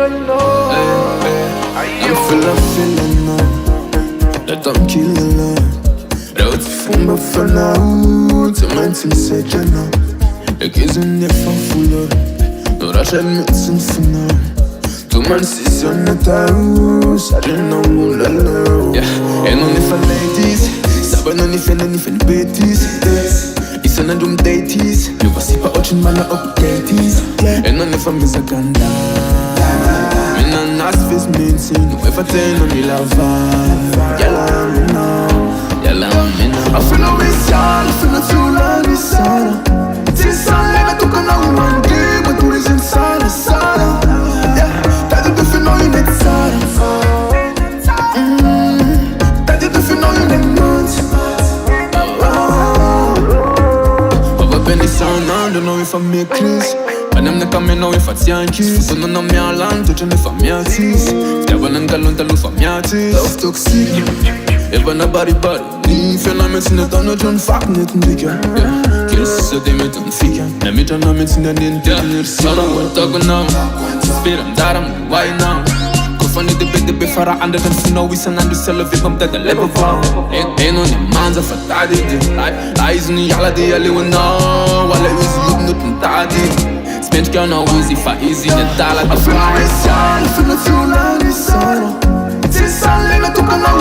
I'm full of feeling now. That I'm killing love. Rood fumba vanavond. Ze mensen zeggen nou. Ik is een nef van voelen. Door als je met z'n vanavond. Tu man si sono taus, I don't know mulalo. Yeah, and only for ladies, saben only for betis. Is on a doom dates, nu was ik bij ocean man op dates. And only for me zakanda. Mina nas vis mensen, nu even ten on die lava. Yalla me now, yalla me now. I feel no missile, I feel no too long, it's sana. Since I let you come out one day, but you isn't sana, sana. Don't know if I make Chris. And I'm not coming now if I see Yankees. Don't know me alone, touch on if I'm Yankees. Never能干论的路方Yankees. Love toxic. Even a body. If you're not missing it, I'm not trying to fuck it in the game. Kills so they met on figure. Now me trying to miss in the internet. So I'm going to go now. Spirit, I'm that, I'm why now? Van die de bed voor haar andere kant van is en aan dezelfde weg om te de leven van. Een on je man ze vertaald dit. Hij is nu jala die je leeuwen nou. Walla is je op niet een tadi. Spend kan nou easy for easy de tala. I feel no is sad, I feel no too long is sad. Het is alleen dat ik kan nou